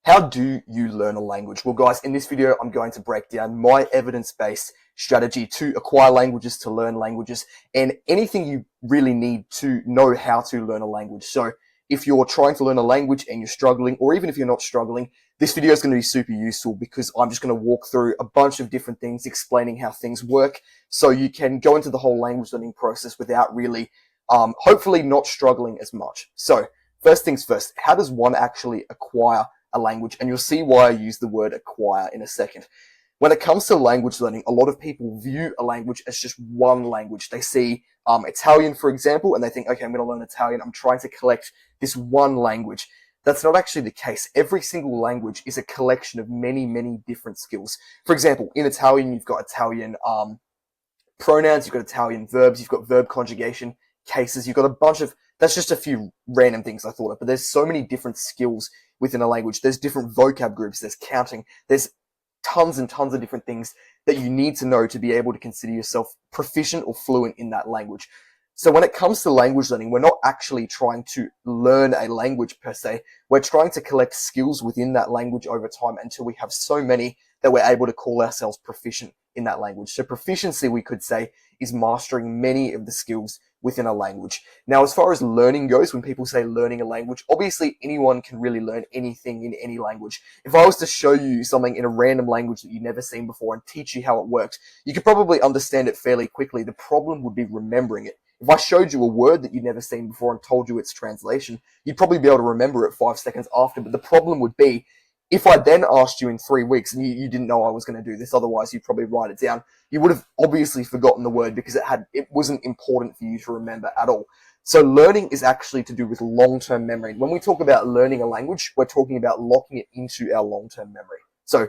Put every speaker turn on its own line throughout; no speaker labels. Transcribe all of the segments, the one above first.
How do you learn a language? Well, guys, in this video, I'm going to break down my evidence-based strategy to acquire languages, to learn languages, and anything you really need to know how to learn a language. So if you're trying to learn a language and you're struggling, or even if you're not struggling, this video is going to be super useful because I'm just going to walk through a bunch of different things, explaining how things work, so you can go into the whole language learning process without really, hopefully not struggling as much. So first things first, how does one actually acquire a language? And you'll see why I use the word acquire in a second. When it comes to language learning, a lot of people view a language as just one language. They see Italian, for example, and they think, okay, I'm going to learn Italian. I'm trying to collect this one language. That's not actually the case. Every single language is a collection of many, many different skills. For example, in Italian, you've got Italian pronouns, you've got Italian verbs, you've got verb conjugation, cases, you've got a bunch of, that's just a few random things I thought of, but there's so many different skills within a language. There's different vocab groups, there's counting, there's tons and tons of different things that you need to know to be able to consider yourself proficient or fluent in that language. So when it comes to language learning, we're not actually trying to learn a language per se. We're trying to collect skills within that language over time until we have so many that we're able to call ourselves proficient in that language. So proficiency, we could say, is mastering many of the skills within a language. Now, as far as learning goes, when people say learning a language, obviously anyone can really learn anything in any language. If I was to show you something in a random language that you've never seen before and teach you how it works, you could probably understand it fairly quickly. The problem would be remembering it. If I showed you a word that you'd never seen before and told you its translation, you'd probably be able to remember it 5 seconds after. But the problem would be, if I then asked you in 3 weeks and you didn't know I was going to do this, otherwise you'd probably write it down, you would have obviously forgotten the word because it wasn't important for you to remember at all. So learning is actually to do with long-term memory. When we talk about learning a language, we're talking about locking it into our long-term memory. So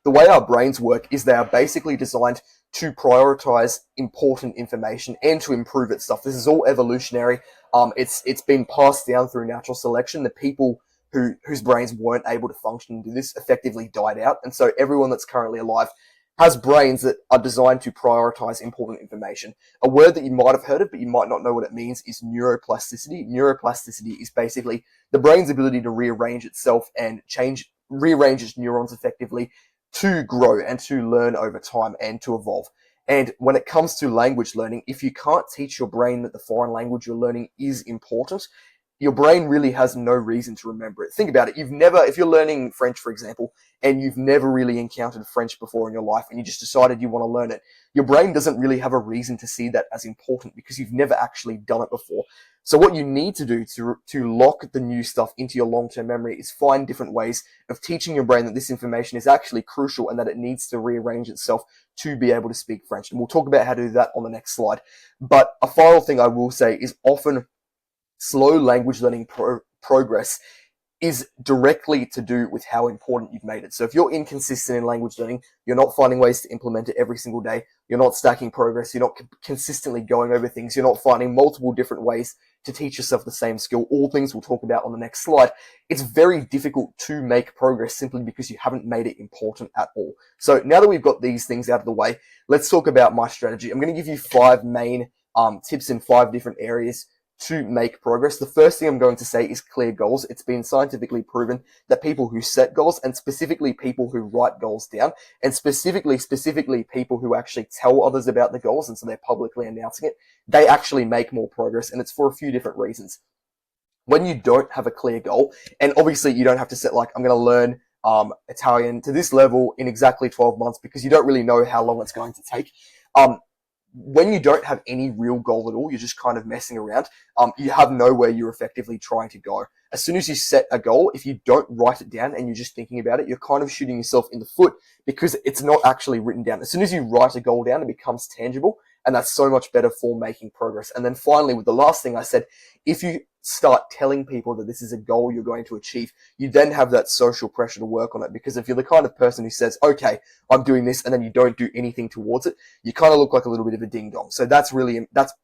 the way our brains work is they are basically designed to prioritize important information and to improve its stuff. This is all evolutionary. It's been passed down through natural selection. The people whose brains weren't able to function and do this effectively died out. And so everyone that's currently alive has brains that are designed to prioritize important information. A word that you might have heard of, but you might not know what it means, is neuroplasticity. Neuroplasticity is basically the brain's ability to rearrange itself and rearrange its neurons effectively to grow and to learn over time and to evolve. And when it comes to language learning, if you can't teach your brain that the foreign language you're learning is important, your brain really has no reason to remember it. Think about it. If you're learning French, for example, and you've never really encountered French before in your life and you just decided you want to learn it, your brain doesn't really have a reason to see that as important because you've never actually done it before. So what you need to do to lock the new stuff into your long-term memory is find different ways of teaching your brain that this information is actually crucial and that it needs to rearrange itself to be able to speak French. And we'll talk about how to do that on the next slide. But a final thing I will say is often slow language learning progress is directly to do with how important you've made it. So if you're inconsistent in language learning, you're not finding ways to implement it every single day, you're not stacking progress, you're not consistently going over things, you're not finding multiple different ways to teach yourself the same skill, all things we'll talk about on the next slide, it's very difficult to make progress simply because you haven't made it important at all. So now that we've got these things out of the way, let's talk about my strategy. I'm going to give you 5 main tips in 5 different areas to make progress. The first thing I'm going to say is clear goals. It's been scientifically proven that people who set goals, and specifically people who write goals down, and specifically people who actually tell others about the goals, and so they're publicly announcing it, they actually make more progress, and it's for a few different reasons. When you don't have a clear goal, and obviously you don't have to set like, I'm going to learn Italian to this level in exactly 12 months because you don't really know how long it's going to take. When you don't have any real goal at all, you're just kind of messing around, you have nowhere you're effectively trying to go. As soon as you set a goal, if you don't write it down and you're just thinking about it, you're kind of shooting yourself in the foot because it's not actually written down. As soon as you write a goal down, it becomes tangible, and that's so much better for making progress. And then finally, with the last thing I said, if you start telling people that this is a goal you're going to achieve, you then have that social pressure to work on it. Because if you're the kind of person who says, okay, I'm doing this, and then you don't do anything towards it, you kind of look like a little bit of a ding dong. So that's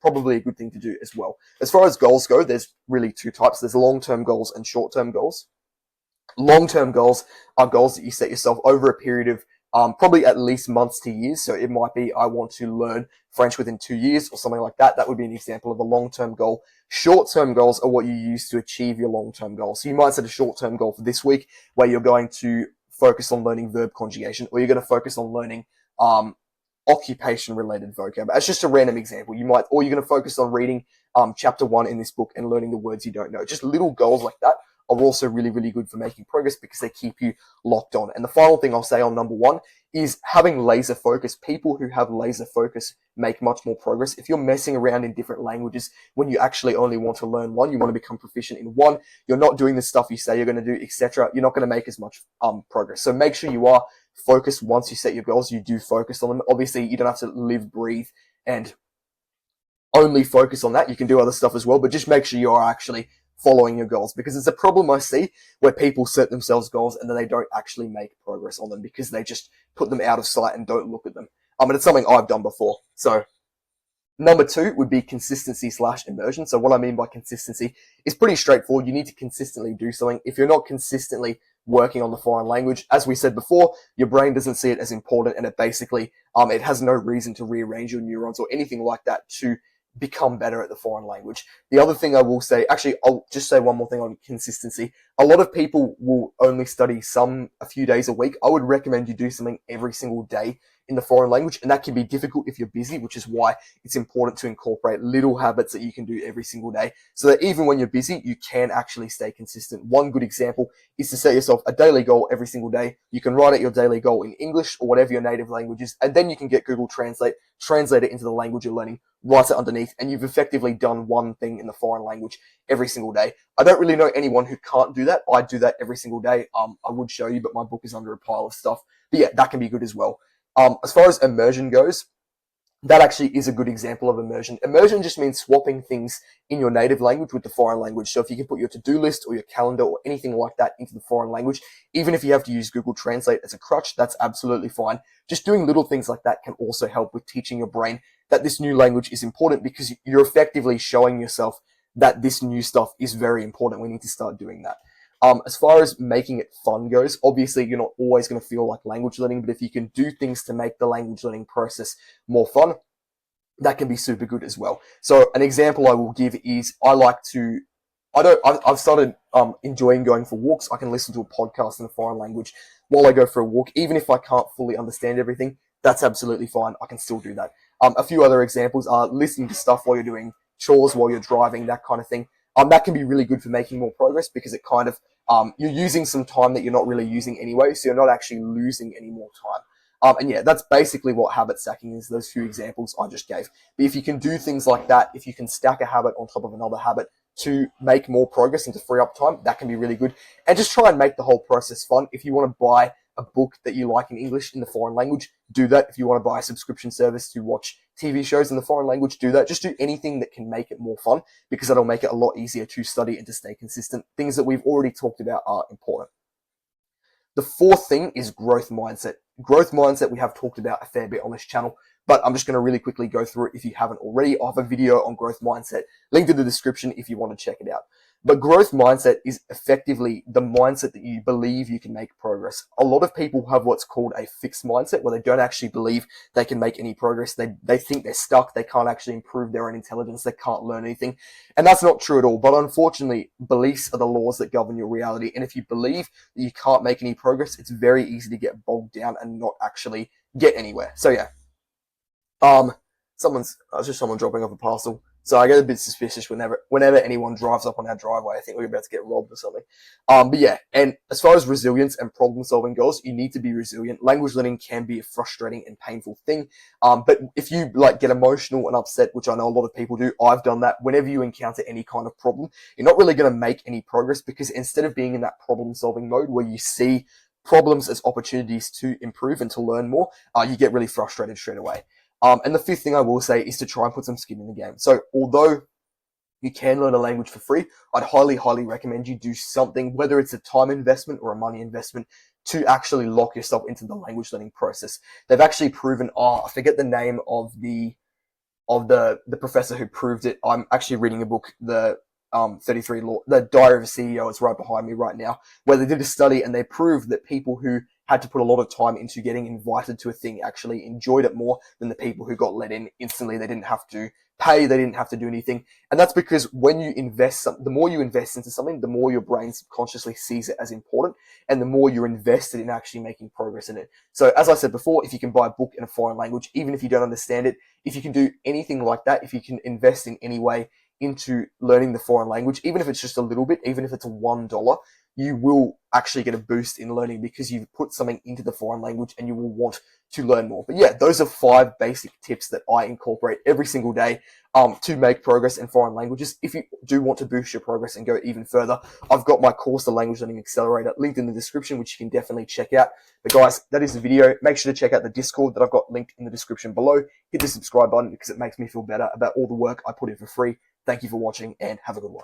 probably a good thing to do as well. As far as goals go, there's really 2 types. There's long-term goals and short-term goals. Long-term goals are goals that you set yourself over a period of probably at least months to years. So it might be, I want to learn French within 2 years or something like that. That would be an example of a long-term goal. Short-term goals are what you use to achieve your long-term goal. So you might set a short-term goal for this week where you're going to focus on learning verb conjugation, or you're going to focus on learning, occupation-related vocab. That's just a random example. Or you're going to focus on reading, chapter 1 in this book and learning the words you don't know. Just little goals like that are also really, really good for making progress because they keep you locked on. And the final thing I'll say on number 1 is having laser focus. People who have laser focus make much more progress. If you're messing around in different languages when you actually only want to learn one, you want to become proficient in one, you're not doing the stuff you say you're going to do, etc., you're not going to make as much progress. So make sure you are focused once you set your goals. You do focus on them. Obviously, you don't have to live, breathe, and only focus on that. You can do other stuff as well, but just make sure you are actually following your goals, because it's a problem I see where people set themselves goals and then they don't actually make progress on them because they just put them out of sight and don't look at them. And it's something I've done before. So number 2 would be consistency / immersion. So what I mean by consistency is pretty straightforward. You need to consistently do something. If you're not consistently working on the foreign language, as we said before, your brain doesn't see it as important, and it basically, it has no reason to rearrange your neurons or anything like that to become better at the foreign language. The other thing I will say, actually, I'll just say one more thing on consistency. A lot of people will only study a few days a week. I would recommend you do something every single day in the foreign language, and that can be difficult if you're busy, which is why it's important to incorporate little habits that you can do every single day so that even when you're busy, you can actually stay consistent. One good example is to set yourself a daily goal every single day. You can write out your daily goal in English or whatever your native language is, and then you can get Google Translate it into the language you're learning, write it underneath, and you've effectively done one thing in the foreign language every single day. I don't really know anyone who can't do that. I do that every single day. I would show you, but my book is under a pile of stuff. But yeah, that can be good as well. As far as immersion goes, that actually is a good example of immersion. Immersion just means swapping things in your native language with the foreign language. So if you can put your to-do list or your calendar or anything like that into the foreign language, even if you have to use Google Translate as a crutch, that's absolutely fine. Just doing little things like that can also help with teaching your brain that this new language is important, because you're effectively showing yourself that this new stuff is very important. We need to start doing that. As far as making it fun goes, obviously you're not always going to feel like language learning, but if you can do things to make the language learning process more fun, that can be super good as well. So an example I will give is I've started enjoying going for walks. I can listen to a podcast in a foreign language while I go for a walk. Even if I can't fully understand everything, that's absolutely fine. I can still do that. A few other examples are listening to stuff while you're doing chores, while you're driving, that kind of thing. That can be really good for making more progress, because it kind of, you're using some time that you're not really using anyway, so you're not actually losing any more time. And yeah, that's basically what habit stacking is, those few examples I just gave. But if you can do things like that, if you can stack a habit on top of another habit to make more progress and to free up time, that can be really good. And just try and make the whole process fun. If you want to buy a book that you like in English in the foreign language, do that. If you want to buy a subscription service to watch TV shows in the foreign language, do that. Just do anything that can make it more fun, because that'll make it a lot easier to study and to stay consistent. Things that we've already talked about are important. The fourth thing is growth mindset. Growth mindset we have talked about a fair bit on this channel, but I'm just going to really quickly go through it if you haven't already. I have a video on growth mindset linked in the description if you want to check it out. But growth mindset is effectively the mindset that you believe you can make progress. A lot of people have what's called a fixed mindset, where they don't actually believe they can make any progress. They think they're stuck. They can't actually improve their own intelligence. They can't learn anything. And that's not true at all. But unfortunately, beliefs are the laws that govern your reality. And if you believe that you can't make any progress, it's very easy to get bogged down and not actually get anywhere. So yeah. Just someone dropping off a parcel. So I get a bit suspicious whenever anyone drives up on our driveway. I think we're about to get robbed or something. But yeah, and as far as resilience and problem solving goes, you need to be resilient. Language learning can be a frustrating and painful thing. But if you get emotional and upset, which I know a lot of people do, I've done that. Whenever you encounter any kind of problem, you're not really going to make any progress, because instead of being in that problem solving mode where you see problems as opportunities to improve and to learn more, you get really frustrated straight away. And the fifth thing I will say is to try and put some skin in the game. So although you can learn a language for free, I'd highly, highly recommend you do something, whether it's a time investment or a money investment, to actually lock yourself into the language learning process. They've actually proven, I forget the name of the professor who proved it. I'm actually reading a book, the Diary of a CEO. It's right behind me right now, where they did a study and they proved that people who had to put a lot of time into getting invited to a thing, actually enjoyed it more than the people who got let in instantly. They didn't have to pay, they didn't have to do anything. And that's because when you invest, the more you invest into something, the more your brain subconsciously sees it as important, and the more you're invested in actually making progress in it. So as I said before, if you can buy a book in a foreign language, even if you don't understand it, if you can do anything like that, if you can invest in any way into learning the foreign language, even if it's just a little bit, even if it's $1, you will actually get a boost in learning because you've put something into the foreign language and you will want to learn more. But yeah, those are 5 basic tips that I incorporate every single day to make progress in foreign languages. If you do want to boost your progress and go even further, I've got my course, the Language Learning Accelerator, linked in the description, which you can definitely check out. But guys, that is the video. Make sure to check out the Discord that I've got linked in the description below. Hit the subscribe button because it makes me feel better about all the work I put in for free. Thank you for watching and have a good one.